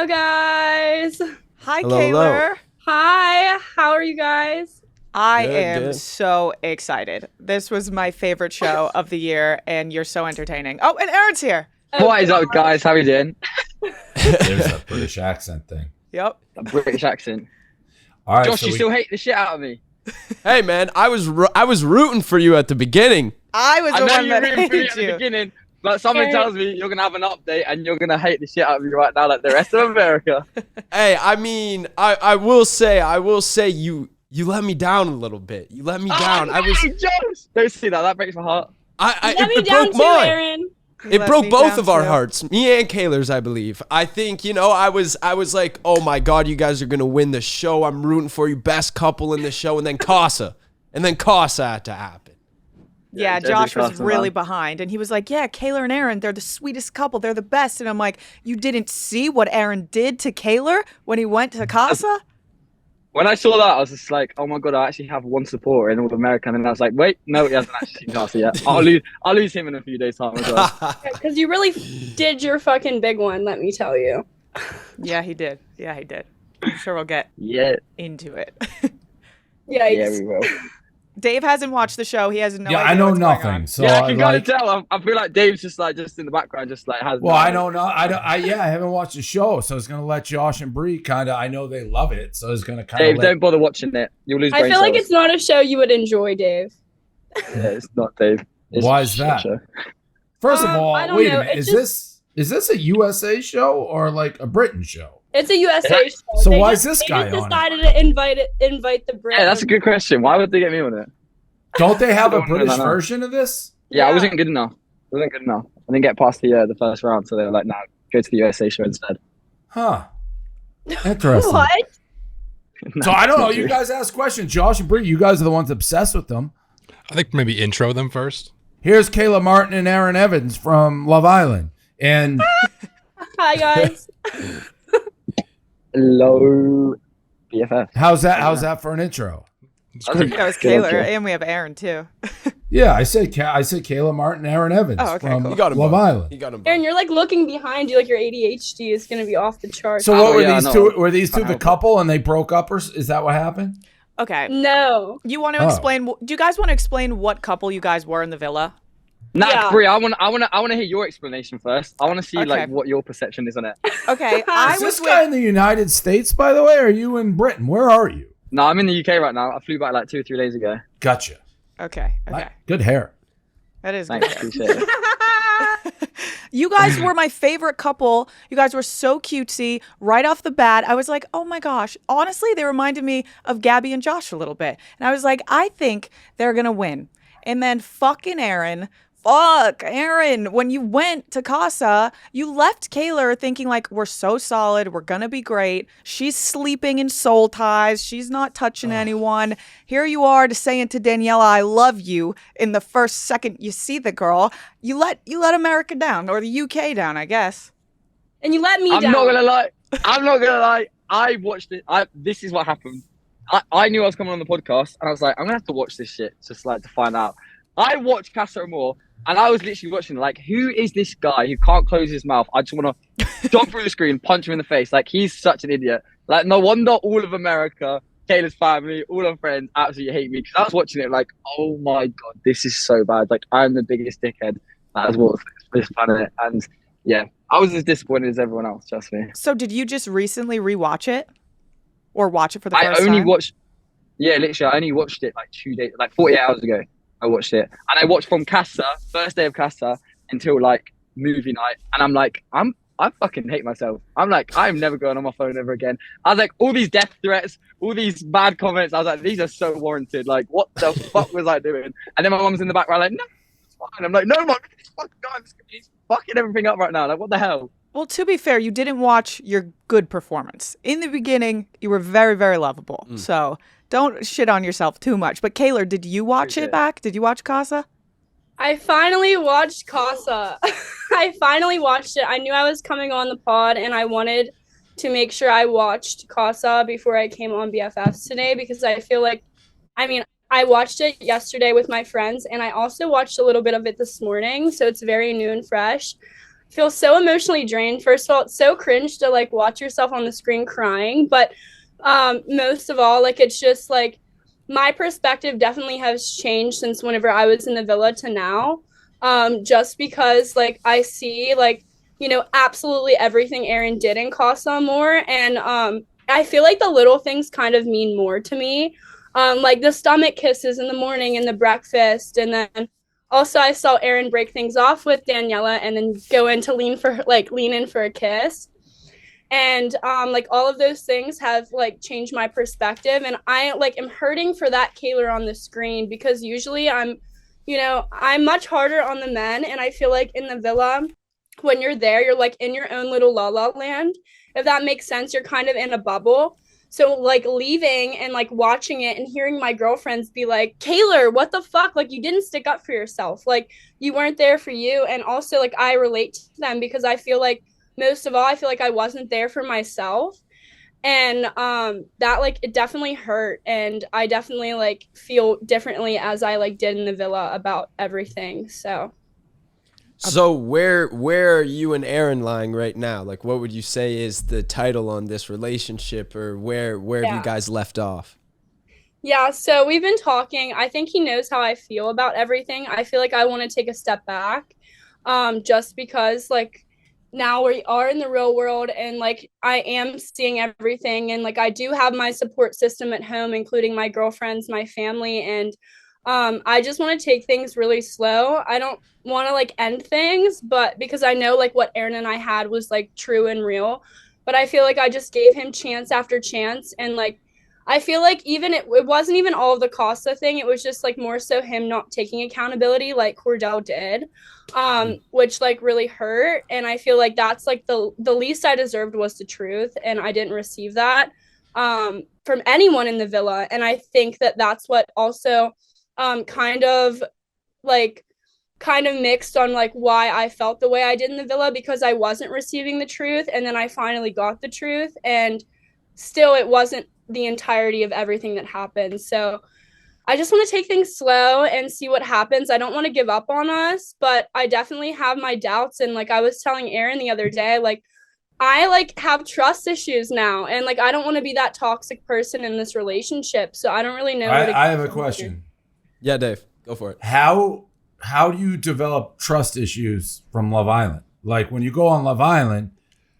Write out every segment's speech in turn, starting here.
Hello, guys. Hi, Hello, Kaylor. hello. Hi. How are you guys? I Good, am good. so excited. This was my favorite show of the year, and you're so entertaining. Oh, and Aaron's here. What is up, guys? How are you doing? There's that British accent thing. Yep. A British accent. All right, Josh, so you still hate the shit out of me. Hey, man, I was rooting for you at the beginning. I was I the know one you that were rooting for me hated at the you. beginning, but something Aaron. tells me you're gonna have an update and you're gonna hate the shit out of me right now, like the rest of America. Hey, I mean, I will say you let me down a little bit. You let me down. Oh, no, Josh! Don't see that. That breaks my heart. Let me it down broke too, mine. Aaron. You It let broke me both down of our too. hearts, me and Kaylor's, I believe. I think, I was like, oh my God, you guys are gonna win the show. I'm rooting for you, best couple in the show, and then Casa had to happen. Yeah, Yeah, Josh was Casa, really man. behind, and he was like, yeah, Kaylor and Aaron, they're the sweetest couple. They're the best. And I'm like, you didn't see what Aaron did to Kaylor when he went to Casa? When I saw that, I was just like, oh my god, I actually have one supporter in all of America. And then I was like, wait, no, he hasn't actually seen Casa yet. I'll lose him in a few days' time as well. Because you really did your fucking big one, let me tell you. Yeah, he did. Yeah, he did. I'm sure we'll get Yeah, into it. Yikes. yeah, we will. Dave hasn't watched the show. He has no yeah, idea I know what's going nothing. on. So Yeah, I can kind like, of tell. I feel like Dave's just in the background, just like has. well, I don't know. I haven't watched the show, so I was gonna let Josh and Bree kind of. I know they love it, so I was gonna kind Dave, of. don't bother watching it. You'll lose I brain feel like cells. it's not a show you would enjoy, Dave. Yeah, it's not Dave. It's Why a is shit that? show. First of I all, don't wait know. a minute. It's Is this a USA show or like a Britain show? It's a USA show. So They why just- is this they guy just on it? decided to invite the Brits. Yeah, that's a good question. Why would they get me on it? Don't they have a No, no, British no. version of this? Yeah, I Yeah. wasn't good enough. I didn't get past the first round, so they were like, "No, go to the USA show instead." Huh. Interesting. What? So I don't know. Not You true. guys ask questions. Josh and Bree, you guys are the ones obsessed with them. I think maybe intro them first. Here's Kayla Martin and Aaron Evans from Love Island. And Hi, guys. Hello, BFF. how's that for an intro? It's That's great. That was Good Kaylor, intro. and we have Aaron, too. Yeah, I said Kayla Martin, Aaron Evans Oh, okay, from cool. You got him Love both. Island. You got him both. Aaron, you're like looking behind you like your ADHD is going to be off the charts. So what Oh, were yeah, these I two? know. Were these two I the know. couple and they broke up, or is that what happened? Okay. No. You want to Oh. explain? Do you guys want to explain what couple you guys were in the villa? Nah, Yeah. Bree, I want to hear your explanation first. I want to see Okay. like what your perception is on it. Okay, I Is was this guy with. in the United States, by the way? Or are you in Britain? Where are you? No, I'm in the UK right now. I flew back like 2 or 3 days ago. Gotcha. Okay. Good hair. That is good. Thanks, appreciate it. You guys were my favorite couple. You guys were so cutesy. Right off the bat, I was like, oh my gosh. Honestly, they reminded me of Gabby and Josh a little bit. And I was like, I think they're going to win. And then fucking Aaron. Fuck, Aaron, when you went to Casa, you left Kaylor thinking like, we're so solid, we're gonna be great. She's sleeping in soul ties, she's not touching anyone. Here you are to saying to Daniela, I love you in the first second you see the girl. You let America down, or the UK down, I guess. And you let me I'm down. not gonna lie. I watched it. This is what happened. I knew I was coming on the podcast, and I was like, I'm gonna have to watch this shit just like to find out. I watched Casa and more, and I was literally watching like, who is this guy who can't close his mouth? I just want to jump through the screen, punch him in the face. Like, he's such an idiot. Like, no wonder all of America, Kayla's family, all her friends absolutely hate me, because I was watching it like, oh my god, this is so bad. Like, I'm the biggest dickhead that has walked this planet, and yeah, I was as disappointed as everyone else. Trust me. So did you just recently rewatch it? Or watch it for the I first only time? watched, yeah, literally, I only watched it like 2 days, like 48 hours ago. I watched it, and I watched from Casa, first day of Casa, until like movie night, and I'm like, I fucking hate myself. I'm like, I'm never going on my phone ever again. I was like, all these death threats, all these bad comments. I was like, these are so warranted. Like, what the fuck was I doing? And then my mom's in the background, like, no, it's fine. I'm like, no, mom, this fucking guy, he's fucking everything up right now. Like, what the hell? Well, to be fair, you didn't watch your good performance. In the beginning, you were very, very lovable. So don't shit on yourself too much. But Kaylor, did you watch Appreciate it it. back? Did you watch Casa? I finally watched Casa. I finally watched it. I knew I was coming on the pod, and I wanted to make sure I watched Casa before I came on BFFs today, because I feel like, I watched it yesterday with my friends, and I also watched a little bit of it this morning, so it's very new and fresh. feel so emotionally drained. First of all, it's so cringe to like watch yourself on the screen crying, but most of all, like it's just like my perspective definitely has changed since whenever I was in the villa to now. Just because like I see like, you know, absolutely everything Aaron did in Casa more. And I feel like the little things kind of mean more to me. Like the stomach kisses in the morning and the breakfast. And then also I saw Aaron break things off with Daniela and then go in to lean in for a kiss. And like all of those things have like changed my perspective, and I like am hurting for that Kaylor on the screen, because usually I'm much harder on the men, and I feel like in the villa when you're there you're like in your own little la la land, if that makes sense. You're kind of in a bubble. So like leaving and like watching it and hearing my girlfriends be like, Kaylor, what the fuck, like you didn't stick up for yourself, like you weren't there for you. And also like I relate to them because I feel like most of all I feel like I wasn't there for myself. And that like it definitely hurt, and I definitely like feel differently as I like did in the villa about everything. So where are you and Aaron lying right now? Like, what would you say is the title on this relationship, or where have you guys left off? Yeah, so we've been talking. I think he knows how I feel about everything. I feel like I want to take a step back, just because like now we are in the real world, and like I am seeing everything, and like I do have my support system at home, including my girlfriends, my family, and I just want to take things really slow. I don't want to like end things, but because I know like what Aaron and I had was like true and real, but I feel like I just gave him chance after chance, and like I feel like even it wasn't even all of the Costa thing. It was just like more so him not taking accountability like Cordell did, which like really hurt. And I feel like that's the least I deserved was the truth, and I didn't receive that from anyone in the villa. And I think that that's what also kind of like kind of mixed on like why I felt the way I did in the villa, because I wasn't receiving the truth, and then I finally got the truth, and still it wasn't the entirety of everything that happened. So I just want to take things slow and see what happens. I don't want to give up on us, but I definitely have my doubts. And like I was telling Aaron the other day, like I like have trust issues now, and like I don't want to be that toxic person in this relationship. So I don't really know. I have a question. Yeah, Dave, go for it. How do you develop trust issues from Love Island? Like when you go on Love Island,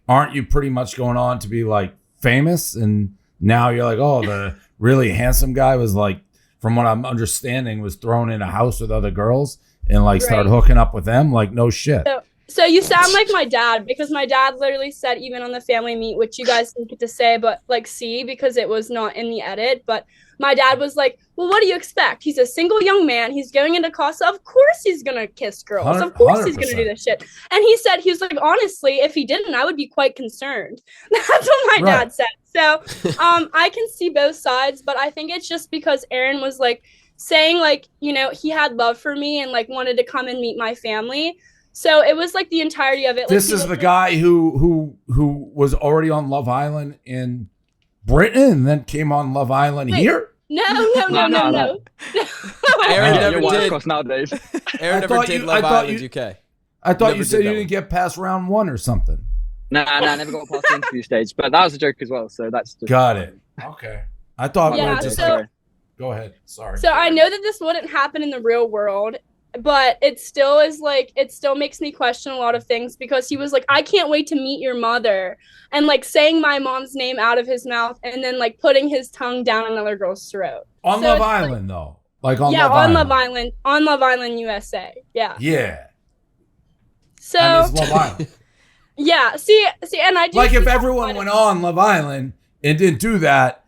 aren't you pretty much going on to be like famous, and now you're like, oh, the really handsome guy was like, from what I'm understanding, was thrown in a house with other girls and like start hooking up with them? Like, no shit. So you sound like my dad, because my dad literally said, even on the family meet, which you guys didn't get to say, but like see, because it was not in the edit, but my dad was like, well, what do you expect? He's a single young man. He's going into Casa. Of course he's going to kiss girls. Of course he's going to do this shit. And he was like, honestly, if he didn't, I would be quite concerned. That's what my dad said. So I can see both sides, but I think it's just because Aaron was like saying like, you know, he had love for me and like wanted to come and meet my family. So it was like the entirety of it. This is the guy who was already on Love Island in Britain and then came on Love Island here? No. Aaron never You're did. across nowadays. Aaron never did Love Island UK. I thought you said you didn't get past round one or something. Nah, never got past the interview stage. But that was a joke as well. So that's just Got it. Okay. I thought Yeah, just so- go ahead. Sorry. So I know that this wouldn't happen in the real world, but it still makes me question a lot of things, because he was like, I can't wait to meet your mother, and like saying my mom's name out of his mouth and then like putting his tongue down another girl's throat. On Love Island though. Like on Love on Island. Love Island USA. Yeah. Yeah. So And it's Love Island. yeah, see, and I do Like if see everyone went on Love Island and didn't do that,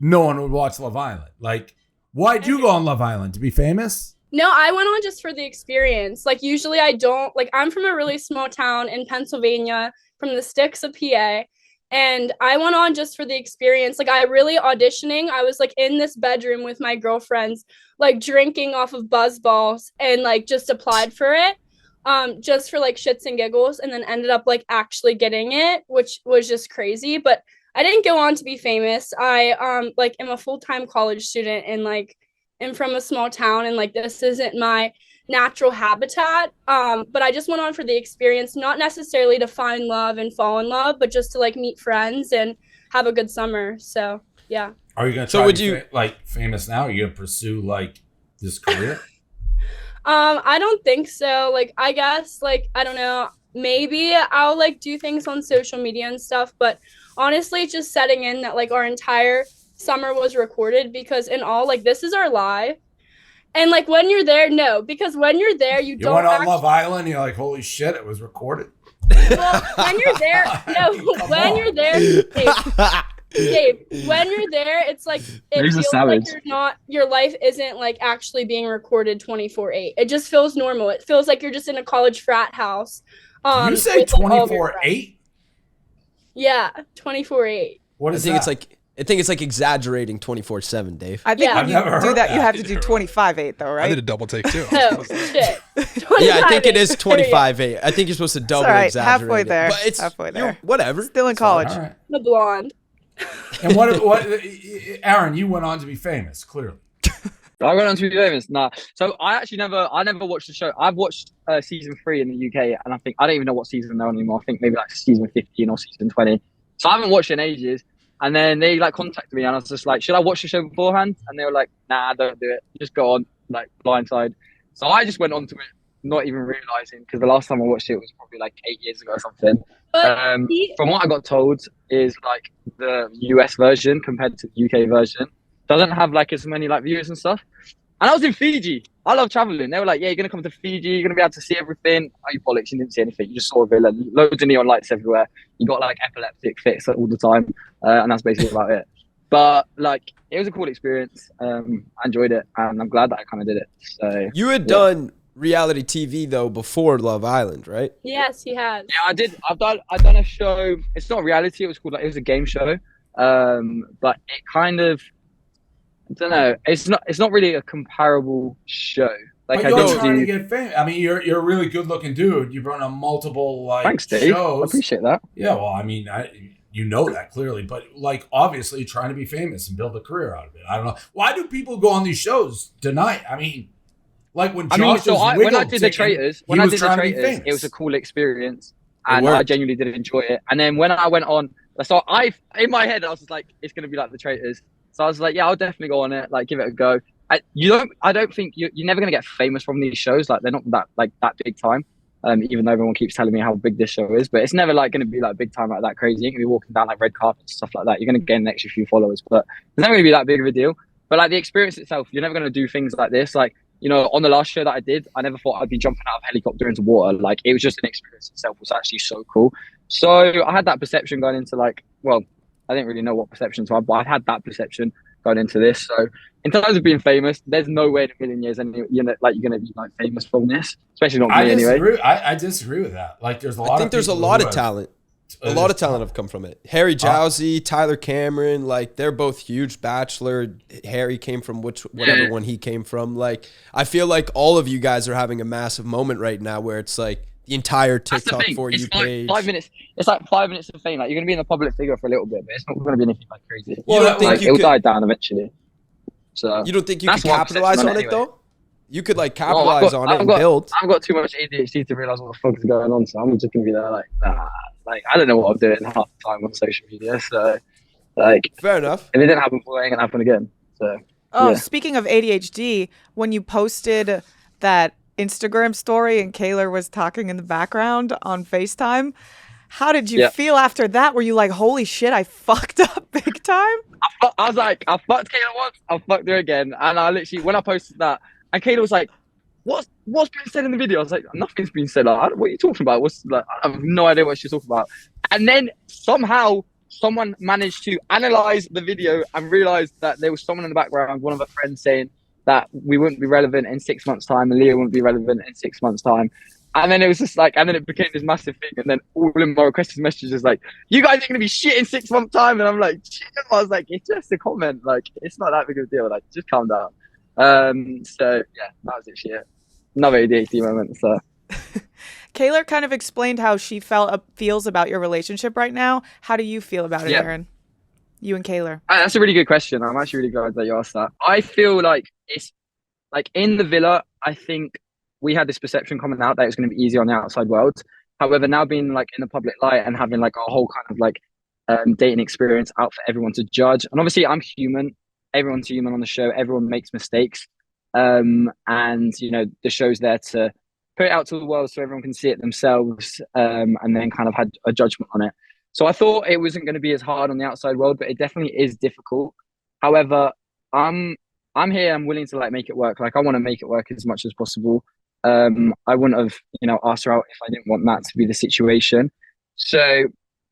no one would watch Love Island. Like, why'd you go on Love Island? To be famous? No, I went on just for the experience. Like usually I don't, like I'm from a really small town in Pennsylvania, from the sticks of PA, and I went on just for the experience. Like I really auditioning. I was like in this bedroom with my girlfriends, like drinking off of buzz balls, and like just applied for it. Just for like shits and giggles, and then ended up like actually getting it, which was just crazy. But I didn't go on to be famous. I like am a full-time college student, and like am from a small town, and like this isn't my natural habitat. But I just went on for the experience, not necessarily to find love and fall in love, but just to like meet friends and have a good summer. So yeah. Are you gonna So try would to be you- like famous now? Are you gonna pursue like this career? I don't think so. Like, I guess, like, I don't know. Maybe I'll like do things on social media and stuff, but honestly, it's just setting in that like our entire summer was recorded because in all, like, this is our live. And like when you're there, no, because when you're there, you You don't went on actually, Love Island. You're like, holy shit, it was recorded. well, when you're there, no, Come when on. you're there, Dave, when you're there, it's like it He's a feels like savage. your life isn't like actually being recorded 24/8. It just feels normal. It feels like you're just in a college frat house. Did you say with, like, all of your 24/8? Yeah, 24/8. What I is think that? it's like I think it's like exaggerating 24/7, Dave. I think Yeah. when I've you never do heard that, you that have to do either. 25/8 though, I right? did a double take too. Oh shit. Yeah, I think it 25/8. is 25/8. I think you're supposed to double all right, exaggerate halfway it. there, But it's halfway you're- there. whatever. Still in It's fine. college. All right. The blonde. And what, Aaron, you went on to be famous, clearly. I went on to be famous. Nah. So I never watched the show. I've watched season 3 in the UK, and I don't even know what season they're on anymore. I think maybe like season 15 or season 20. So I haven't watched it in ages. And then they like contacted me, and I was just like, should I watch the show beforehand? And they were like, nah, don't do it. Just go on, like blindside. So I just went on to it, not even realizing, because the last time I watched it was probably like 8 years ago or something. But From what I got told, is like the US version compared to the UK version doesn't have like as many like views and stuff. And I was in Fiji. I love traveling. They were like, yeah, you're gonna come to Fiji. You're gonna be able to see everything. Oh, you bollocks! You didn't see anything. You just saw a villa, loads of neon lights everywhere. You got like epileptic fits all the time, and that's basically about it. But like, it was a cool experience. I enjoyed it, and I'm glad that I kind of did it. So You had done reality TV though before Love Island, right? yes, he has. yeah, I did. I've done a show. It's not reality. It was called it was a game show. But it kind of, I don't know. It's not really a comparable show. Like But I you're didn't trying to do. get famous. I mean, you're a really good looking dude. You've run on multiple like Thanks, Dave. I shows. appreciate that. Yeah, well, I mean, you know that clearly, but like obviously trying to be famous and build a career out of it. I don't know. Why do people go on these shows tonight? I mean, like when Josh When I did the Traitors, it was a cool experience, and I worked. genuinely did enjoy it. And then when I went on, so in my head I was just like, it's gonna be like the Traitors. So I was like, yeah, I'll definitely go on it, like give it a go. I don't think you're never gonna get famous from these shows. Like they're not that big time. Even though everyone keeps telling me how big this show is, but it's never like going to be like big time like that crazy. You're going to be walking down like red carpets and stuff like that. You're going to gain an extra few followers, but it's never going to be that big of a deal. But like the experience itself, you're never going to do things like this. Like, you know, on the last show that I did, I never thought I'd be jumping out of a helicopter into water. Like it was just an experience itself was actually so cool. So I had that perception going into like, well, I didn't really know what perception to have, but I had that perception going into this. So in terms of being famous, there's no way in a million years, and you're going to be like famous from this, especially not me anyway. I disagree with that. Like, there's a lot. I think there's a lot of talent. A lot of talent have come from it. Harry Jowsey, Tyler Cameron, like they're both huge. Bachelor. Harry came from whatever one he came from. Like I feel like all of you guys are having a massive moment right now where it's like the entire TikTok for you page. 5 minutes. It's like 5 minutes of fame. Like you're going to be in the public figure for a little bit, but it's not going to be anything like crazy. You don't think it'll die down eventually. So you don't think you that's could what I'm capitalize on anyway. it though? You could like capitalize on it and build. I've got too much ADHD to realize what the fuck is going on, so I'm just going to be there like, nah. Like I don't know what I'm doing half the time on social media. So like, Fair enough. if it didn't happen before, it ain't going to happen again. So Oh, yeah. speaking of ADHD, when you posted that Instagram story and Kaylor was talking in the background on FaceTime, how did you feel after that? Were you like, holy shit, I fucked up big time? I was like, I fucked Kaylor once, I fucked her again. And I literally, when I posted that, and Kaylor was like, what's been said in the video? I was like, nothing's been said. Like, what are you talking about? I have no idea what she's talking about. And then somehow someone managed to analyze the video and realize that there was someone in the background, one of her friends, saying that we wouldn't be relevant in 6 months' time and Leah wouldn't be relevant in 6 months' time. And then it was just like, and then it became this massive thing. And then all in my requested messages like, you guys are going to be shit in 6 months' time. And I'm like, chill. I was like, it's just a comment. Like, it's not that big of a deal. Like, just calm down. So yeah, that was it. Shit. Another ADHD moment. So Kaylor kind of explained how she feels about your relationship right now. How do you feel about it, Aaron? You and Kaylor. that's a really good question. I'm actually really glad that you asked that. I feel like it's like in the villa, I think we had this perception coming out that it was going to be easy on the outside world. However, now being like in the public light and having like a whole kind of like dating experience out for everyone to judge, and obviously I'm human. Everyone's human on the show. Everyone makes mistakes, and the show's there to put it out to the world so everyone can see it themselves, and then kind of had a judgment on it. So I thought it wasn't going to be as hard on the outside world, but it definitely is difficult. However, I'm here. I'm willing to like make it work. Like I want to make it work as much as possible. I wouldn't have, asked her out if I didn't want that to be the situation. So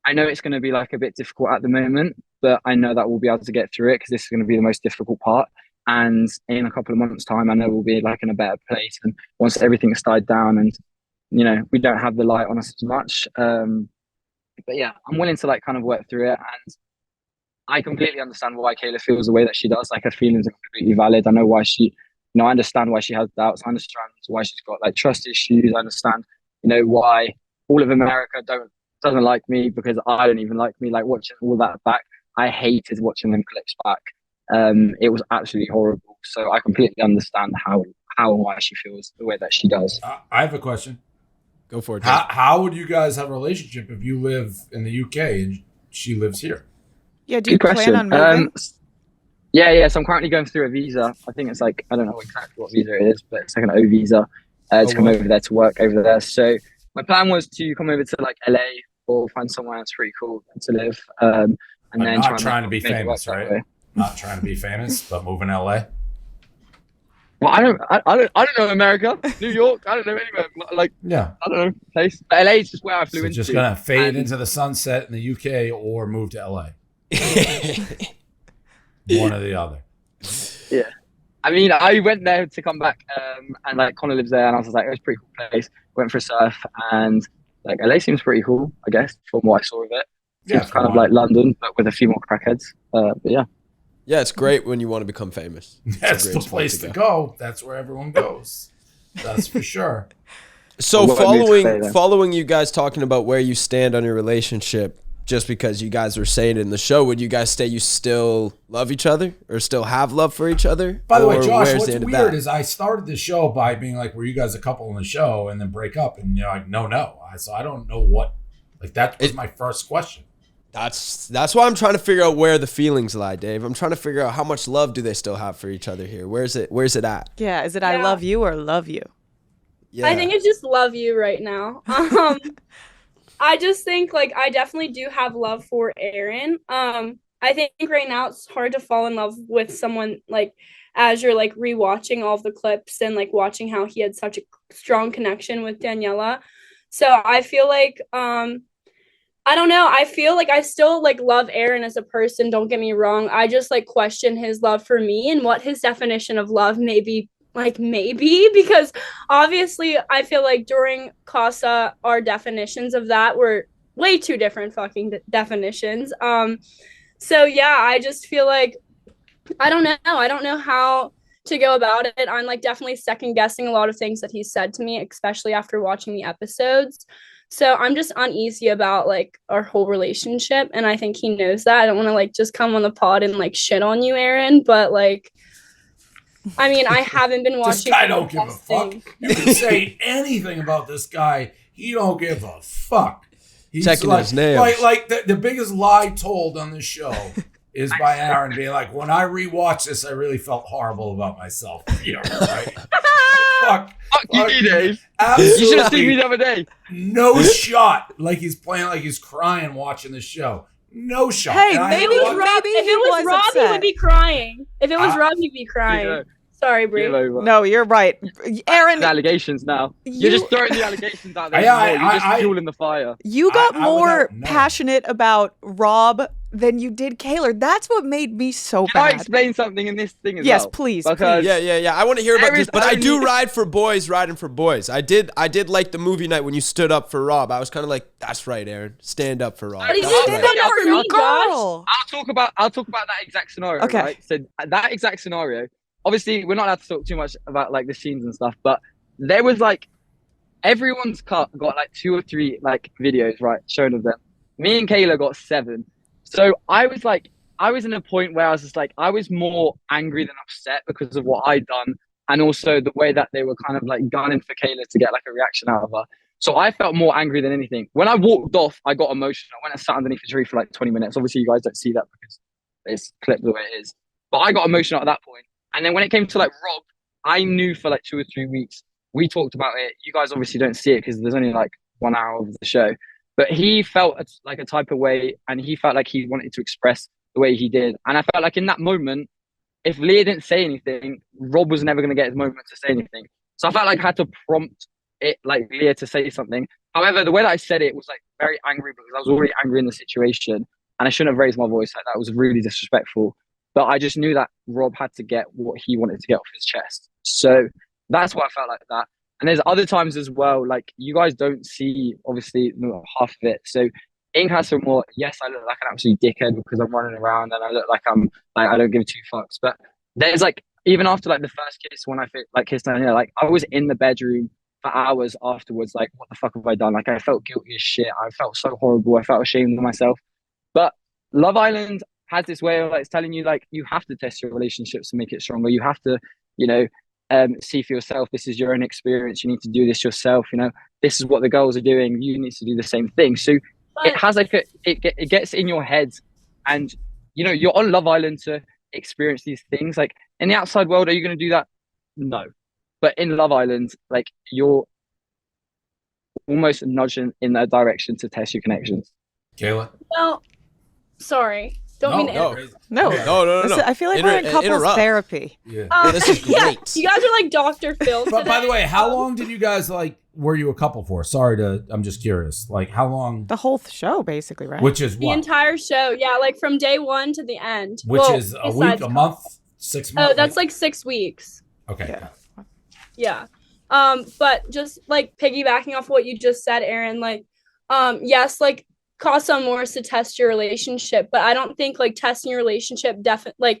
I know it's going to be like a bit difficult at the moment, but I know that we'll be able to get through it because this is going to be the most difficult part. And in a couple of months' time, I know we'll be like in a better place. And once everything's died down and, we don't have the light on us as much. But yeah, I'm willing to like kind of work through it. And I completely understand why Kaylor feels the way that she does. Like her feelings are completely valid. I know why I understand why she has doubts. I understand why she's got like trust issues. I understand, why all of America doesn't like me because I don't even like me. Like watching all that back, I hated watching them clips back. It was absolutely horrible. So I completely understand how and why she feels the way that she does. I have a question. Go for it. How would you guys have a relationship if you live in the UK and she lives here? Yeah, do you plan on moving? Yeah. So I'm currently going through a visa. I think it's like, I don't know exactly what visa it is, but it's like an O visa to come over there to work over there. So my plan was to come over to like LA or find somewhere that's pretty cool to live. And then trying to be famous, right? Not trying to be famous, but moving to LA. Well, I don't know America, New York. I don't know anywhere. Like, yeah, I don't know place. But LA is just where I flew into. Just gonna fade into the sunset in the UK or move to LA. One or the other. Yeah, I mean, I went there to come back, and like Connor lives there, and I was like, it was a pretty cool place. Went for a surf, and like LA seems pretty cool, I guess, from what I saw of it. It's kind of like London, but with a few more crackheads. But yeah. Yeah, it's great when you want to become famous. That's the place to go. That's where everyone goes. That's for sure. So following you guys talking about where you stand on your relationship, just because you guys were saying it in the show, would you guys say you still love each other or still have love for each other? By the way, Josh, what's weird is I started the show by being like, were you guys a couple on the show and then break up? And you're like, no. So I don't know what, like that was my first question. That's why I'm trying to figure out where the feelings lie, Dave. I'm trying to figure out how much love do they still have for each other here. Where's it at? Yeah, is it I love you or love you? Yeah. I think it's just love you right now. I just think like I definitely do have love for Aaron. I think right now it's hard to fall in love with someone like as you're like rewatching all of the clips and like watching how he had such a strong connection with Daniela. So I feel like I don't know. I feel like I still like love Aaron as a person. Don't get me wrong. I just like question his love for me and what his definition of love maybe because obviously I feel like during Casa our definitions of that were way too different fucking definitions. So yeah, I just feel like I don't know how to go about it. I'm like definitely second guessing a lot of things that he said to me, especially after watching the episodes. So I'm just uneasy about like our whole relationship, and I think he knows that. I don't want to like just come on the pod and like shit on you, Aaron, but like I mean, I haven't been watching. This guy don't give a fuck. You can say anything about this guy. He don't give a fuck. He's checking like, his nails. Like the biggest lie told on this show is by Aaron being like, when I rewatched this, I really felt horrible about myself. Right? Fuck you, Dave. Absolutely. You should have seen me the other day. No shot. Like he's playing like he's crying watching the show. No shot. Hey, maybe if it was Rob, he would be crying. If it was Rob, he'd be crying. Yeah. Sorry, Brie. No, you're right. Aaron. The allegations now. You're just throwing the allegations out there. You're just fueling the fire. You got more passionate about Rob than you did Kaylor. That's what made me so bad. Can I explain something in this thing as well? Yes, please. Yeah. I want to hear about this, but I do ride for boys, riding for boys. I did like the movie night when you stood up for Rob. I was kind of like, that's right, Aaron. Stand up for Rob. Stand up for me, Josh. I'll talk about that exact scenario. Okay. Right? So that exact scenario. Obviously, we're not allowed to talk too much about like the scenes and stuff, but there was like everyone's got like 2 or 3 like videos right shown of them. Me and Kaylor got 7. So I was in a point where I was just like I was more angry than upset because of what I'd done and also the way that they were kind of like gunning for Kaylor to get like a reaction out of her. So I felt more angry than anything. When I walked off, I got emotional. I went and sat underneath a tree for like 20 minutes. Obviously, you guys don't see that because it's clipped the way it is. But I got emotional at that point. And then when it came to like Rob, I knew for like 2 or 3 weeks. We talked about it. You guys obviously don't see it because there's only like 1 hour of the show. But he felt like a type of way, and he felt like he wanted to express the way he did. And I felt like in that moment, if Leah didn't say anything, Rob was never going to get his moment to say anything. So I felt like I had to prompt it, like Leah, to say something. However, the way that I said it was like very angry because I was already angry in the situation, and I shouldn't have raised my voice like that. It was really disrespectful. But I just knew that Rob had to get what he wanted to get off his chest. So that's why I felt like that. And there's other times as well, like you guys don't see obviously half of it. So in Casa, yes, I look like an absolute dickhead because I'm running around and I look like I don't give 2 fucks. But there's like, even after like the first kiss, when I like kissed down here, like I was in the bedroom for hours afterwards. Like, what the fuck have I done? Like, I felt guilty as shit. I felt so horrible. I felt ashamed of myself. But Love Island has this way of like telling you, like, you have to test your relationships to make it stronger. You have to, see for yourself. This is your own experience. You need to do this yourself. This is what the girls are doing. You need to do the same thing. So it has like it gets in your head, and you're on Love Island to experience these things. Like in the outside world, are you going to do that? No. But in Love Island, like you're almost nudging in that direction to test your connections. Kayla? Well, sorry. Don't mean to interrupt. No. Listen, I feel like we're in couples therapy. Yeah, this is great. You guys are like Dr. Phil. But by the way, how long did you guys were you a couple for? I'm just curious. Like how long? The whole show, basically, right? Which is the what? entire show. Yeah, like from day 1 to the end. Which is a week, a month, 6 months? Oh, that's like 6 weeks. Okay. Yeah. But just like piggybacking off what you just said, Aaron, like, yes, like Casa more is to test your relationship, but I don't think like testing your relationship definitely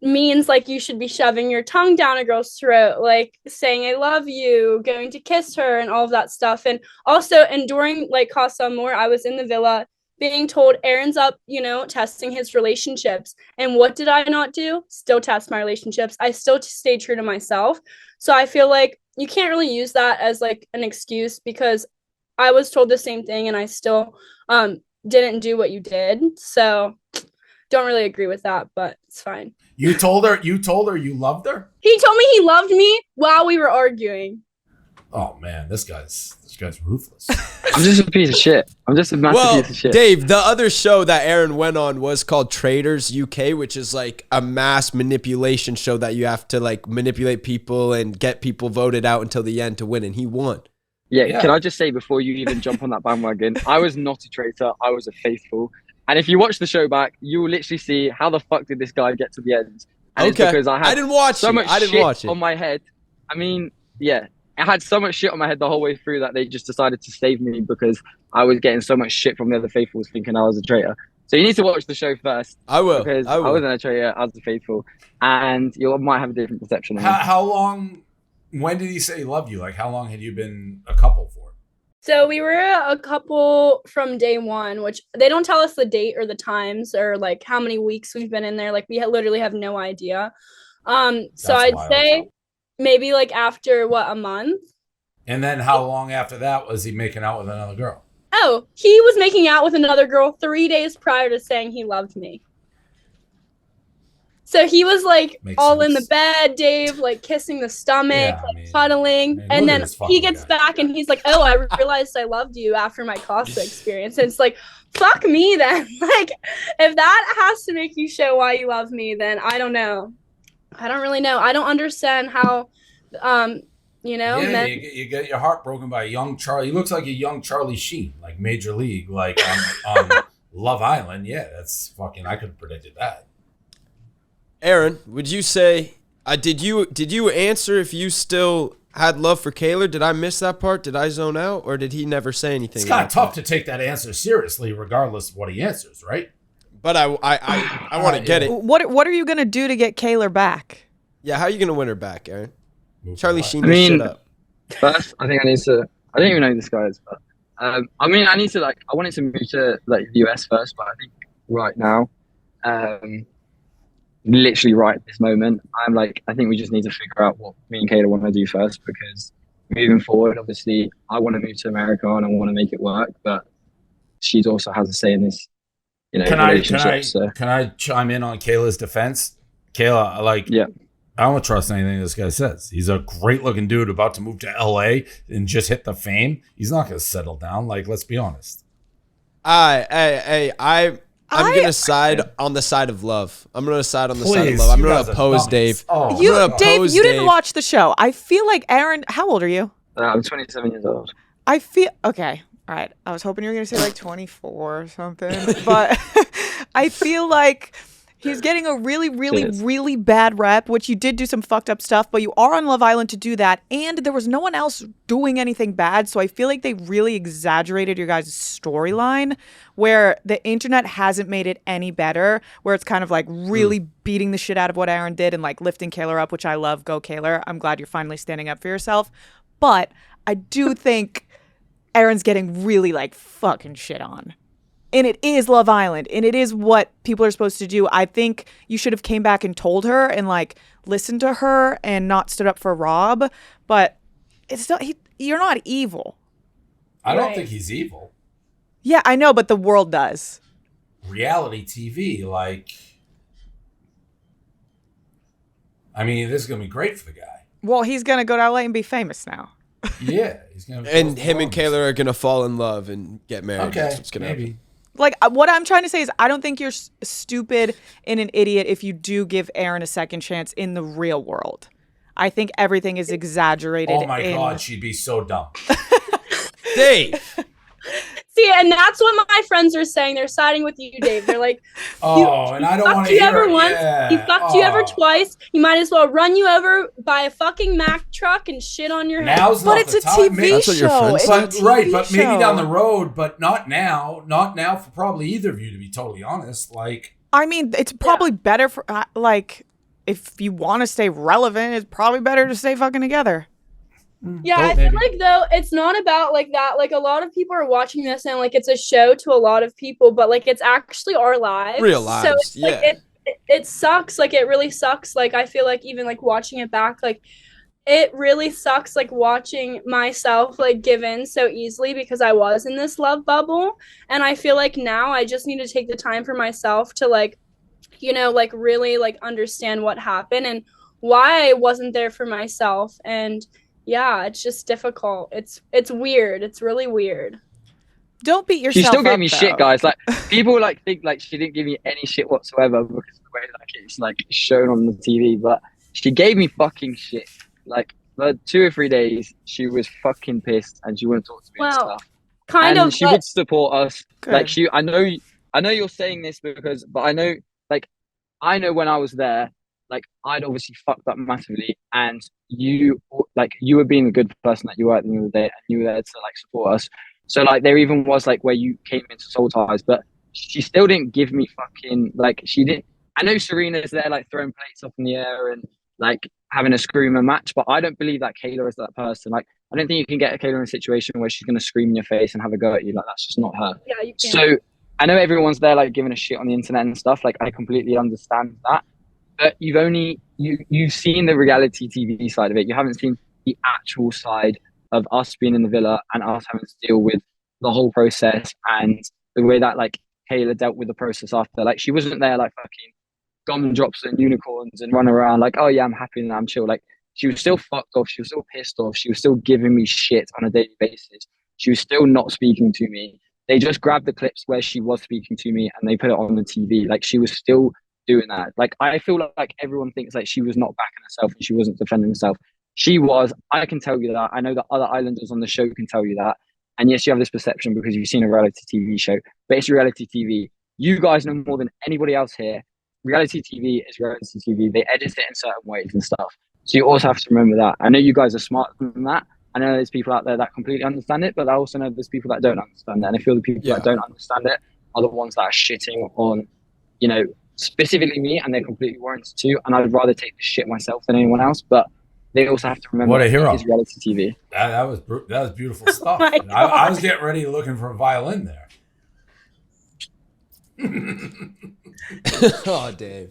means like you should be shoving your tongue down a girl's throat, like saying I love you, going to kiss her, and all of that stuff. And also, and during like Casa Amor, I was in the villa being told Aaron's up, testing his relationships. And what did I not do? Still test my relationships. I still stay true to myself. So I feel like you can't really use that as like an excuse, because I was told the same thing and I still didn't do what you did. So don't really agree with that, but it's fine. You told her you loved her? He told me he loved me while we were arguing. Oh man, this guy's ruthless. I'm just a piece of shit. I'm just a massive piece of shit. Dave, the other show that Aaron went on was called Traders UK, which is like a mass manipulation show that you have to like manipulate people and get people voted out until the end to win, and he won. Yeah, can I just say before you even jump on that bandwagon, I was not a traitor. I was a faithful. And if you watch the show back, you will literally see how the fuck did this guy get to the end. And it's because I didn't watch so much shit on my head. I mean, yeah, I had so much shit on my head the whole way through that they just decided to save me because I was getting so much shit from the other faithfuls thinking I was a traitor. So you need to watch the show first. I will. Because I wasn't a traitor, I was a faithful. And you might have a different perception of me. How long, when did he say he loved you? Like how long had you been a couple for? So we were a couple from day 1, which they don't tell us the date or the times or like how many weeks we've been in there. Like we literally have no idea. So I'd say maybe like after a month. And then how long after that was he making out with another girl? Oh, he was making out with another girl 3 days prior to saying he loved me. So he was like in the bed, Dave, like kissing the stomach, cuddling. And then he gets back and he's like, oh, I realized I loved you after my Casa experience. And it's like, fuck me then. Like, if that has to make you show why you love me, then I don't know. I don't really know. I don't understand how, you get your heart broken by a young Charlie. He looks like a young Charlie Sheen, like Major League, like on Love Island. Yeah, that's fucking, I could have predicted that. Aaron, would you say, did you answer if you still had love for Kaylor? Did I miss that part? Did I zone out? Or did he never say anything? It's kind of tough to take that answer seriously, regardless of what he answers, right? But I want to get it. What are you going to do to get Kaylor back? Yeah, how are you going to win her back, Aaron? Charlie Sheen, shut up. First, I think I don't even know who this guy is, but I wanted to move to like the US first, but I think right now, literally right at this moment. I'm like, I think we just need to figure out what me and Kayla want to do first, because moving forward, obviously, I want to move to America and I want to make it work, but she also has a say in this, relationship. Can I chime in on Kayla's defense? Kayla, like, Yeah. I don't trust anything this guy says. He's a great looking dude about to move to LA and just hit the fame. He's not going to settle down. Like, let's be honest. I'm gonna side on the side of love. I'm gonna side on the side of Please, love. I'm you gonna guys are oppose nuts. Dave. Oh, You, gonna Dave, oppose you didn't Dave. watch the show. I feel like Aaron. How old are you? I'm 27 years old. I feel okay. All right. I was hoping you were gonna say like 24 or something, but I feel like he's getting a really, really, Cheers. really bad rep. Which you did do some fucked up stuff, but you are on Love Island to do that, and there was no one else doing anything bad. So I feel like they really exaggerated your guys' storyline, where the internet hasn't made it any better. Where it's kind of like really beating the shit out of what Aaron did and like lifting Kaylor up, which I love. Go Kaylor. I'm glad you're finally standing up for yourself. But I do think Aaron's getting really like fucking shit on. And it is Love Island, and it is what people are supposed to do. I think you should have came back and told her and like listened to her and not stood up for Rob. But it's not. You're not evil. I don't Right. think he's evil. Yeah, I know, but the world does. Reality TV, like, I mean, this is going to be great for the guy. Well, he's gonna go to LA and be famous now. Yeah. He's gonna And him and Kaylor are gonna fall in love and get married. Okay, That's what's gonna maybe. happen. Like what I'm trying to say is, I don't think you're stupid and an idiot if you do give Aaron a second chance in the real world. I think everything is exaggerated. Oh my God, she'd be so dumb. Dave. See, and that's what my friends are saying. They're siding with you, Dave. They're like, Oh, and I don't want fucked to you hear ever it. once. Yeah. He fucked you ever Oh. twice. He might as well run you over by a fucking Mack truck and shit on your head. Now's But not it's the a time. TV Maybe- That's what your show. friend It's said? a But, TV right, but maybe show. down the road, but not now. Not now for probably either of you, to be totally honest. Like, I mean, it's probably better for like if you want to stay relevant, it's probably better to stay fucking together. Yeah, I maybe. feel like though it's not about like that. Like a lot of people are watching this and like it's a show to a lot of people, but like it's actually our lives. Real So lives, it's like yeah. it sucks. Like it really sucks. Like I feel like even like watching it back, like it really sucks like watching myself like give in so easily because I was in this love bubble. And I feel like now I just need to take the time for myself to like, like really like understand what happened and why I wasn't there for myself. And yeah, it's just difficult. It's weird. It's really weird. Don't beat yourself She still up, gave me though. shit, guys. Like people like think like she didn't give me any shit whatsoever because of the way like it's like shown on the TV. But she gave me fucking shit. Like for 2 or 3 days, she was fucking pissed and she wouldn't talk to me and Well, stuff. kind And of. she But would support us. Good. Like I know you're saying this but I know when I was there, like I'd obviously fucked up massively, and you were being the good person that you were at the end of the day, and you were there to like support us. So like there even was like where you came into Soul Ties, but she still didn't give me fucking like she didn't. I know Serena's there like throwing plates up in the air and like having a screamer match, but I don't believe that Kaylor is that person. Like I don't think you can get a Kaylor in a situation where she's gonna scream in your face and have a go at you. Like that's just not her. yeah, you can. So I know everyone's there like giving a shit on the internet and stuff. Like I completely understand that, but you've seen the reality TV side of it. You haven't seen the actual side of us being in the villa and us having to deal with the whole process and the way that like Kayla dealt with the process after. Like she wasn't there like fucking gumdrops and unicorns and run around like, oh yeah, I'm happy and I'm chill. Like she was still fucked off. She was still pissed off. She was still giving me shit on a daily basis. She was still not speaking to me. They just grabbed the clips where she was speaking to me and they put it on the TV. Like she was still doing that. Like I feel like everyone thinks like she was not backing herself and she wasn't defending herself. She was. I can tell you that. I know that other islanders on the show can tell you that. And yes, you have this perception because you've seen a reality TV show, but it's reality TV. You guys know more than anybody else here. Reality TV is reality TV. They edit it in certain ways and stuff. So you also have to remember that. I know you guys are smarter than that. I know there's people out there that completely understand it, but I also know there's people that don't understand it. And I feel the people that don't understand it are the ones that are shitting on, specifically me, and they're completely warranted too. And I'd rather take the shit myself than anyone else. But they also have to remember What a hero. it is reality TV. That was beautiful stuff. my I was getting ready looking for a violin there. Oh, Dave.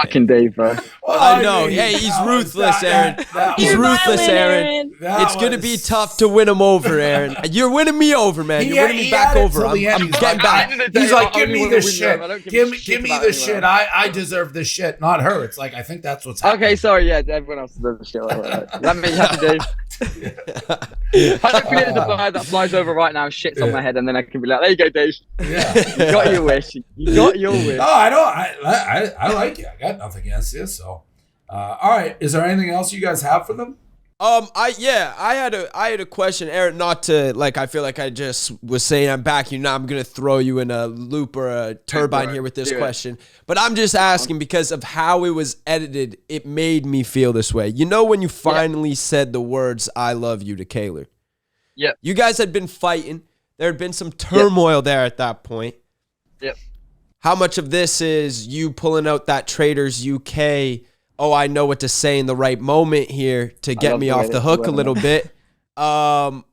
Fucking Dave, bro. Well, I know. mean, Hey, he's that was- ruthless, that- Aaron. that He's You're was- ruthless, violent, Aaron. that It's going to be was- tough to win him over, Aaron. You're winning me over, man. He You're winning me he back had it over. till I'm the end. getting He's like, back. He's like, I give only me wanna this win shit. them. I don't give a Give shit me about this anyone shit. else. I deserve this shit, not her. It's like, I think that's what's happening. Okay, sorry, yeah, everyone else does the shit. That made you happy, Dave. Hopefully there's a bird that flies over right now, shits on my head, and then I can be like, there you go, Dave. Yeah. You got your wish. You got your wish. No, I don't. I like it. I got nothing against this. So, all right. Is there anything else you guys have for them? I had a question, Aaron. Not to like, I feel like I just was saying I'm back. You know, I'm gonna throw you in a loop or a turbine here with this question, but I'm just asking because of how it was edited. It made me feel this way. You know, when you finally said the words "I love you" to Kaylor. Yeah. You guys had been fighting. There had been some turmoil there at that point. Yep. How much of this is you pulling out that Traders UK? Oh, I know what to say in the right moment here to get love me the way off the that hook you a went little bit.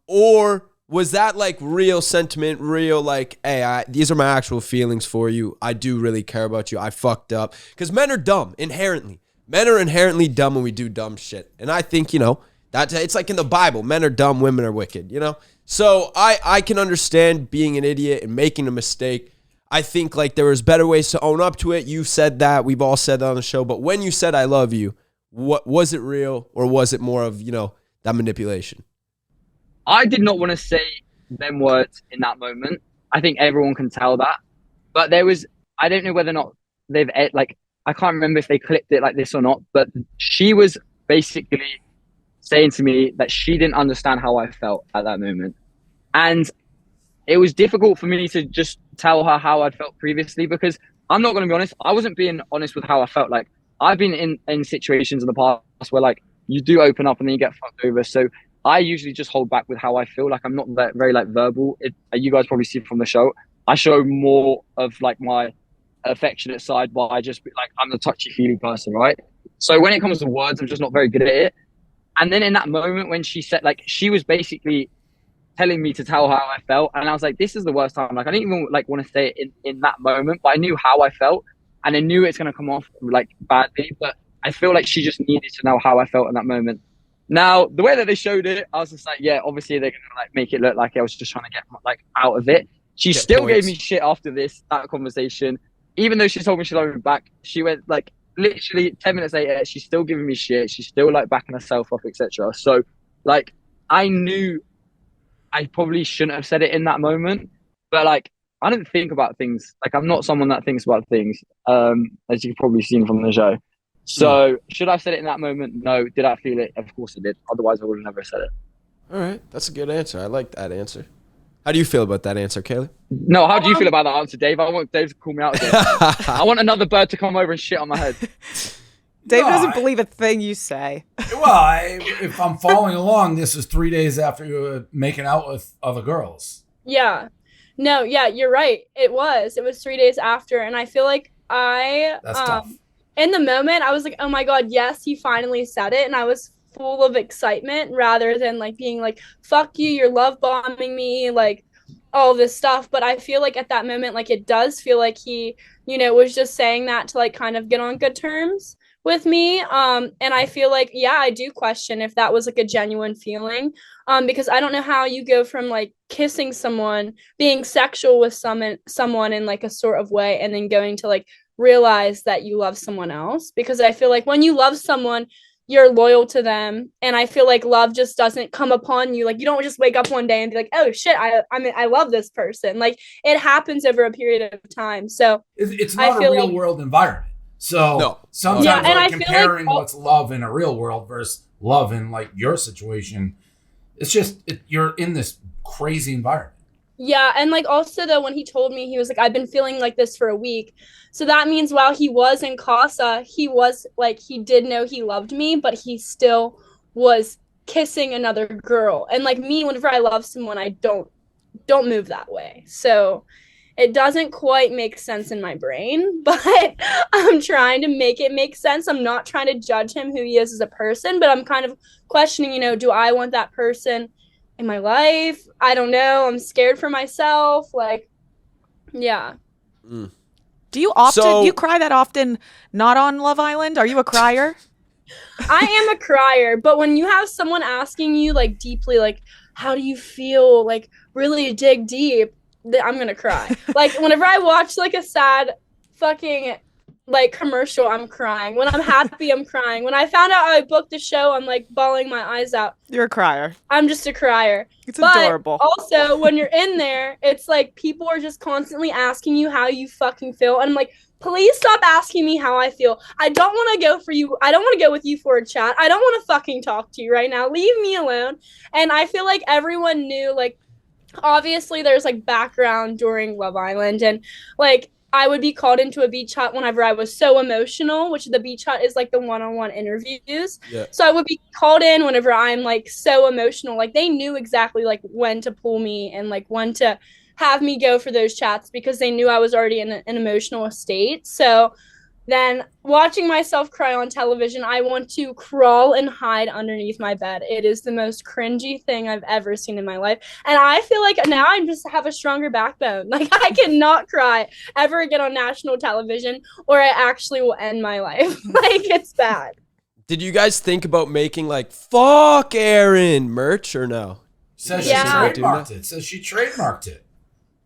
Or was that like real sentiment, real like, hey, these are my actual feelings for you. I do really care about you. I fucked up. Because men are dumb inherently. Men are inherently dumb when we do dumb shit. And I think, you know, that it's like in the Bible. Men are dumb, women are wicked, you know? So I can understand being an idiot and making a mistake. I think like there was better ways to own up to it. You said that. We've all said that on the show. But when you said I love you, what was it real or was it more of, you know, that manipulation? I did not want to say them words in that moment. I think everyone can tell that. But there was, I don't know whether or not they've, like, I can't remember if they clipped it like this or not, but she was basically saying to me that she didn't understand how I felt at that moment. And it was difficult for me to just tell her how I'd felt previously because I'm not going to be honest. I wasn't being honest with how I felt. Like I've been in situations in the past where like you do open up and then you get fucked over. So I usually just hold back with how I feel. Like I'm not very like verbal. You guys probably see from the show. I show more of like my affectionate side, but I just like I'm the touchy feely person, right? So when it comes to words, I'm just not very good at it. And then in that moment when she said like she was basically telling me to tell her how I felt. And I was like, this is the worst time. Like, I didn't even like want to say it in that moment, but I knew how I felt and I knew it's going to come off like badly, but I feel like she just needed to know how I felt in that moment. Now, the way that they showed it, I was just like, yeah, obviously they're going to like make it look like I was just trying to get like out of it. She Get still points. gave me shit after that conversation. Even though she told me she loved me back, she went like literally 10 minutes later, she's still giving me shit. She's still like backing herself up, etc. So like, I knew I probably shouldn't have said it in that moment, but like I don't think about things. Like I'm not someone that thinks about things, as you've probably seen from the show. So should I have said it in that moment? No. Did I feel it? Of course I did. Otherwise I would have never said it. All right. That's a good answer. I like that answer. How do you feel about that answer, Kaylor? No, how do you feel about that answer, Dave? I want Dave to call me out again. I want another bird to come over and shit on my head. Dave No, doesn't believe a thing you say. Well, if I'm following along, this is 3 days after you were making out with other girls. Yeah. No, yeah, you're right. It was 3 days after. And I feel like That's tough. in the moment, I was like, oh my God, yes, he finally said it. And I was full of excitement rather than like being like, fuck you, you're love bombing me, like all this stuff. But I feel like at that moment, like it does feel like he, you know, was just saying that to like kind of get on good terms with me. And I feel like, yeah, I do question if that was like a genuine feeling. Because I don't know how you go from like kissing someone, being sexual with someone in like a sort of way, and then going to like realize that you love someone else. Because I feel like when you love someone, you're loyal to them, and I feel like love just doesn't come upon you. Like you don't just wake up one day and be like, oh shit, I love this person. Like it happens over a period of time. So It's not a real world environment. So No. sometimes Yeah, and like I feel comparing like- what's love in a real world versus love in like your situation, it's just you're in this crazy environment. Yeah, and like also though when he told me, he was like, I've been feeling like this for a week. So that means while he was in Casa, he was like, he did know he loved me, but he still was kissing another girl. And like me, whenever I love someone, I don't move that way. So it doesn't quite make sense in my brain, but I'm trying to make it make sense. I'm not trying to judge him who he is as a person, but I'm kind of questioning, you know, do I want that person in my life? I don't know. I'm scared for myself. Like, yeah. Do you often? So- Do you cry that often? Not on Love Island? Are you a crier? I am a crier, but when you have someone asking you like deeply, like, how do you feel, like really dig deep, I'm gonna cry. Like whenever I watch like a sad fucking like commercial, I'm crying. When I'm happy, I'm crying. When I found out I booked the show, I'm like bawling my eyes out. You're a crier. I'm just a crier. It's But adorable. also, when you're in there, it's like people are just constantly asking you how you fucking feel, and I'm like, please stop asking me how I feel. I don't want to go for you. I don't want to go with you for a chat. I don't want to fucking talk to you right now. Leave me alone. And I feel like everyone knew, like, obviously there's like background during Love Island, and like I would be called into a beach hut whenever I was so emotional, which the beach hut is like the one-on-one interviews. Yeah. So I would be called in whenever I'm like so emotional. Like they knew exactly like when to pull me and like when to have me go for those chats because they knew I was already in an emotional state. So then watching myself cry on television, I want to crawl and hide underneath my bed. It is the most cringy thing I've ever seen in my life. And I feel like now I just have a stronger backbone. Like I cannot cry ever again on national television or I actually will end my life. Like it's bad. Did you guys think about making like "fuck Aaron" merch or no? Says Yeah. she trademarked it. Says she trademarked it.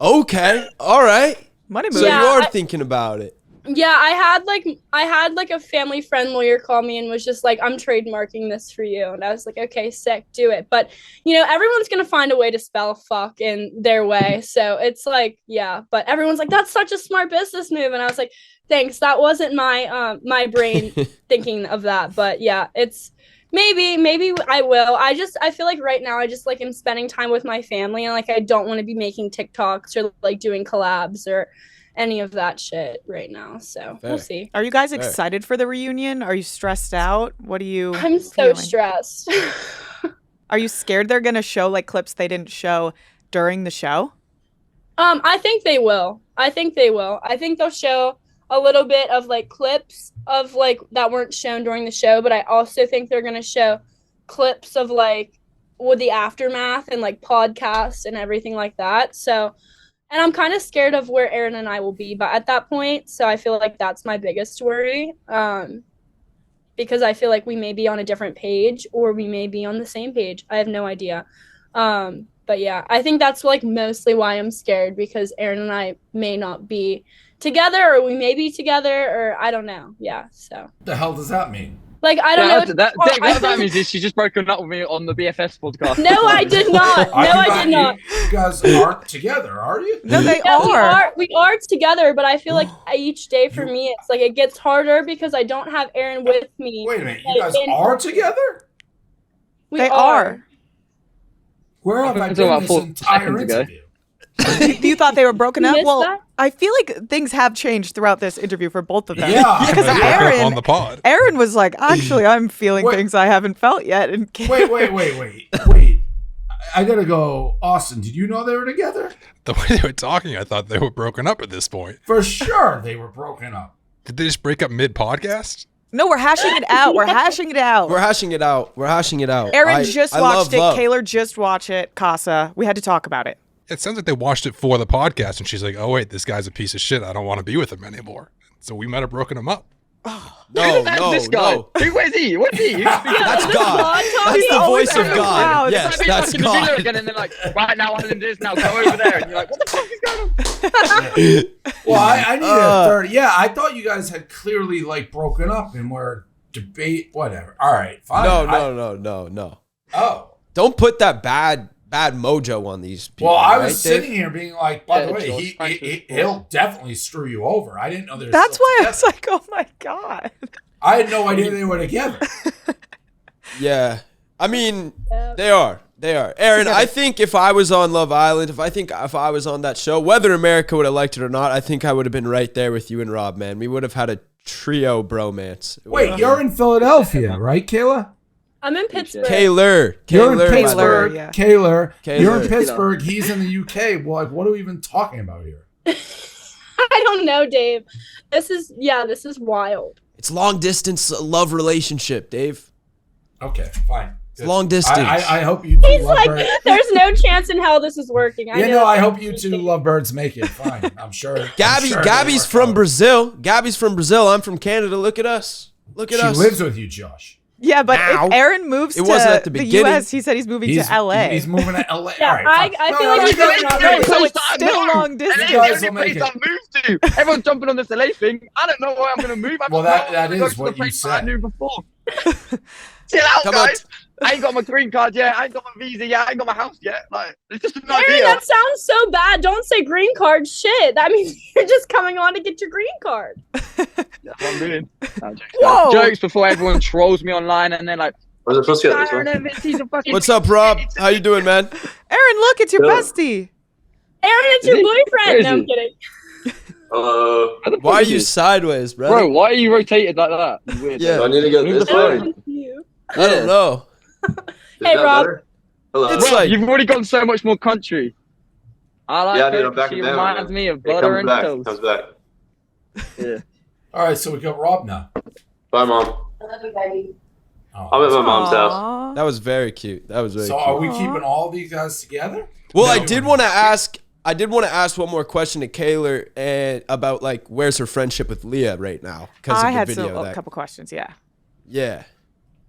Okay, all right. Money So move. Yeah, you are I- thinking about it. Yeah, I had like a family friend lawyer call me and was just like, I'm trademarking this for you. And I was like, okay, sick, do it. But you know, everyone's gonna find a way to spell fuck in their way. So it's like, yeah, but everyone's like, that's such a smart business move. And I was like, thanks. That wasn't my brain thinking of that. But yeah, it's maybe I will. I feel like right now I just like am spending time with my family and like I don't want to be making TikToks or like doing collabs or any of that shit right now. So Fair. we'll see. Are you guys Fair. excited for the reunion? Are you stressed out? What are you I'm so feeling? stressed. Are you scared they're going to show like clips they didn't show during the show? I think they will. I think they'll show a little bit of like clips of like that weren't shown during the show, but I also think they're gonna show clips of like with the aftermath and like podcasts and everything like that. So, and I'm kind of scared of where Aaron and I will be, but at that point, so I feel like that's my biggest worry. Because I feel like we may be on a different page or we may be on the same page. I have no idea. But yeah, I think that's like mostly why I'm scared because Aaron and I may not be together or we may be together or I don't know. Yeah, so. What the hell does that mean? Like, I don't know. That means is she's just broken up with me on the BFFs podcast. No, I did not. No, I did not. You guys aren't together, are you? No, they No, are. we are together, but I feel like each day for me, it's like it gets harder because I don't have Aaron with me. Wait a minute, you Like, guys are together? We They are. are. Where have I Until been about this 4 entire seconds ago. interview? You thought they were broken You up? missed Well, that? I feel like things have changed throughout this interview for both of them. Yeah. Because They broke up Aaron, on the pod. Aaron was like, actually, I'm feeling Wait. things I haven't felt yet. And Wait. I gotta go. Austin, did you know they were together? The way they were talking, I thought they were broken up at this point. For sure they were broken up. Did they just break up mid-podcast? no, we're hashing it out. We're hashing it out. We're hashing it out. We're hashing it out. Aaron just I watched love it. love. Kaylor just watched it. Casa. We had to talk about it. It sounds like they watched it for the podcast, and she's like, oh, wait, this guy's a piece of shit. I don't want to be with him anymore. So we might have broken him up. No, This guy. no. Where's he? What's he? That's This God. God talk, That's he the always voice of has a God. crowd. Yes, It's like that's watching the video God. again, and then like, right now I'm in this now. Go over there, and you're like, what the fuck is going on? Well, I need a third. Yeah, I thought you guys had clearly like broken up and were debate whatever. All right, fine. No. Oh. Don't put that bad mojo on these people. Well, I was right, sitting Dave? here being like, by the way, George Francis. he'll definitely screw you over. I didn't know they were That's still why I was together. like, oh my God. I had no idea they were together. Yeah. I mean, Yeah. they are. Aaron, I think if I was on Love Island, if I was on that show, whether America would have liked it or not, I think I would have been right there with you and Rob, man. We would have had a trio bromance. Wait, you're in Philadelphia, right, Kayla? I'm in Pittsburgh. Kaylor. You're in Kaylor, by the way. Pittsburgh, yeah. Kaylor. You're in Kaylor. Pittsburgh. He's in the UK. Well, like, what are we even talking about here? I don't know, Dave. This is wild. It's long distance love relationship, Dave. Okay, fine. It's long distance. I hope you two He's like, lovebirds. there's no chance in hell this is working. I hope you two lovebirds make it. Fine. I'm sure. Gabby's from Brazil. Gabby's from Brazil. I'm from Canada. Look at us. Look at us. She lives with you, Josh. Yeah, but Ow. if Aaron moves It wasn't at to the the beginning. US, he said he's moving to LA. He's moving to LA. Yeah, All right, I feel like he's going on no, right. so it's still long And distance. it's guys the will only make place I've moved to. Everyone's jumping on this LA thing. I don't know where I'm going to move. Well, that is what you said. I knew before. Chill out, Come on. guys. I ain't got my green card yet. I ain't got my visa yet. I ain't got my house yet. Like, it's just an Aaron, idea. that sounds so bad. Don't say green card shit. That means you're just coming on to get your green card. That's what I'm doing. No, jokes, Whoa. jokes before everyone trolls me online and then like, Was it supposed to get this one? Aaron, he's a fucking What's up, Rob? How you doing, man? Aaron, look, it's your Yeah. bestie. Aaron, it's Is your he? boyfriend. Where is No, I'm he? kidding. Hello. How the Why fuck are is you he? sideways, bro? Bro, why are you rotated like that? You weird. Yeah. Do I need to get Move this the way? phone. Thank you. I don't know. Is Hey, that Rob. better? Hello. It's Bro, like- you've already gone so much more country. I like Yeah, dude, her I'm back 'cause she in down. reminds me of It butter comes and back. toast. Comes back. Yeah. All right, so we got Rob now. Bye, Mom. Oh, I'm at my mom's house. Aw. That was very cute. That was very so cute. are we keeping all these guys together? Well, No, I did want to ask. I did want to ask one more question to Kaylor and about like where's her friendship with Leah right now because I of the had video. a couple questions, yeah. Yeah.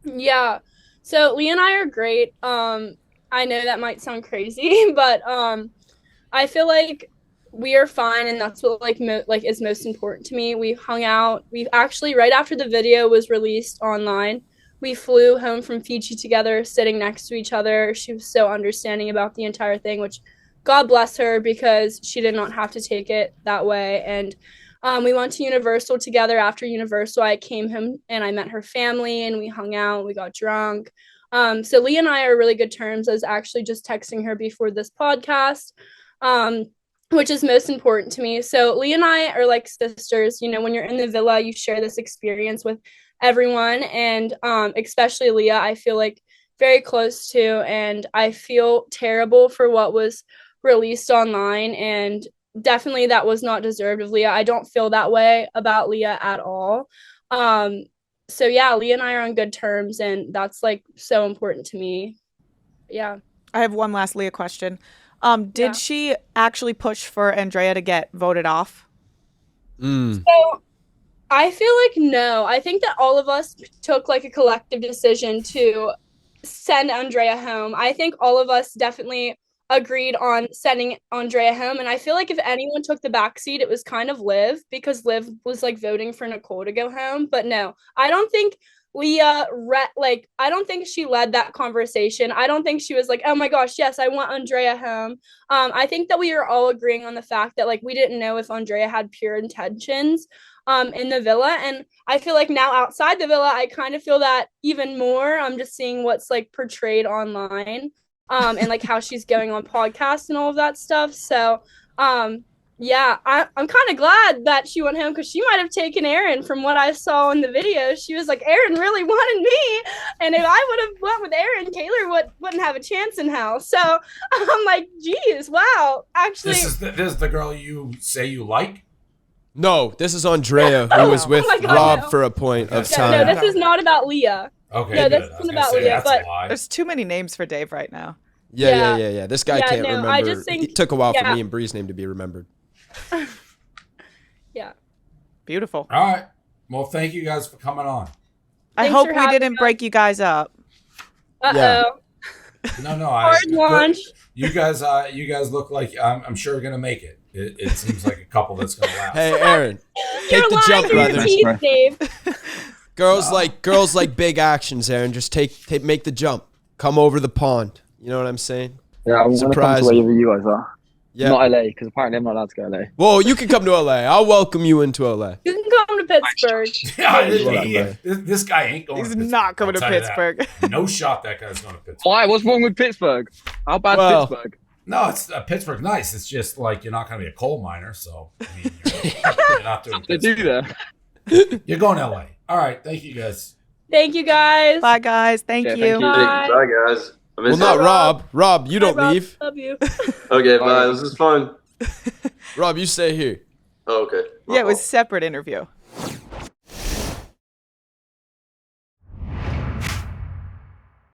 Yeah. So Leah and I are great. I know that might sound crazy, but I feel like we are fine, and that's what is most important to me. We hung out. We actually right after the video was released online, we flew home from Fiji together, sitting next to each other. She was so understanding about the entire thing, which God bless her because she did not have to take it that way. And we went to Universal together. After Universal, I came home and I met her family, and we hung out. We got drunk. So Leah and I are really good terms. I was actually just texting her before this podcast, which is most important to me. So Leah and I are like sisters. You know, when you're in the villa, you share this experience with everyone, and especially Leah, I feel like very close to, and I feel terrible for what was released online, and definitely that was not deserved of Leah. I don't feel that way about Leah at all. So yeah, Leah and I are on good terms, and that's like so important to me. Yeah. I have one last Leah question. Did Yeah. she actually push for Andrea to get voted off? So I feel like no. I think that all of us took like a collective decision to send Andrea home. I think all of us definitely agreed on sending Andrea home, and I feel like if anyone took the backseat, it was kind of Liv, because Liv was like voting for Nicole to go home. But no, I don't think Leah I don't think she led that conversation. I don't think she was like, oh my gosh, yes, I want Andrea home. I think that we are all agreeing on the fact that like we didn't know if Andrea had pure intentions in the villa, and I feel like now outside the villa, I kind of feel that even more. I'm just seeing what's like portrayed online, and like how she's going on podcasts and all of that stuff. So yeah, I'm kind of glad that she went home, because she might have taken Aaron. From what I saw in the video, she was like, Aaron really wanted me, and if I would have went with Aaron, Kaylor wouldn't have a chance in hell. So I'm like, geez, wow, actually. This is the girl you say you like? No, this is Andrea, who was with Oh my God, Rob no. for a point of Yeah, time. No, this is not about Leah. Okay, No, good. this I was isn't gonna about say, Leah, that's but- a lie. There's too many names for Dave right now. Yeah. This guy Yeah, can't no, remember. I just think- It took a while for yeah. me and Bree's name to be remembered. Yeah. Beautiful. All right. Well, thank you guys for coming on. I Thanks hope for we having didn't us. break you guys up. Yeah. Uh-oh. Hard Hard launch. You guys look like I'm sure you're gonna make it. It seems like a couple that's gonna last. Hey, Aaron, take You're the lying jump, through your brother. teeth, Dave. Girls like big actions, Aaron. Just make the jump. Come over the pond. You know what I'm saying? Yeah, I want to come Surprise to me. wherever you guys are. Yeah. Not LA, because apparently I'm not allowed to go LA. Well, you can come to LA. I'll welcome you into LA. You can come to Pittsburgh. Yeah, this guy ain't going. He's to Pittsburgh, not coming I'll to tell you that. Pittsburgh. No shot that guy's going to Pittsburgh. Why? What's wrong with Pittsburgh? How bad Well- Pittsburgh? No, it's Pittsburgh's nice. It's just like you're not going to be a coal miner, so I mean, you're not doing They do Pittsburgh. there. You're going to LA. All right, thank you guys. Thank you, guys. Bye, guys. Thank Yeah, you. thank you. Bye. Bye, guys. I Well, miss not you. Rob. Rob, you Bye, don't Rob. leave. Love you. Okay, bye. This is fun. Rob, you stay here. Oh, okay. My Yeah, it was fault. separate interview.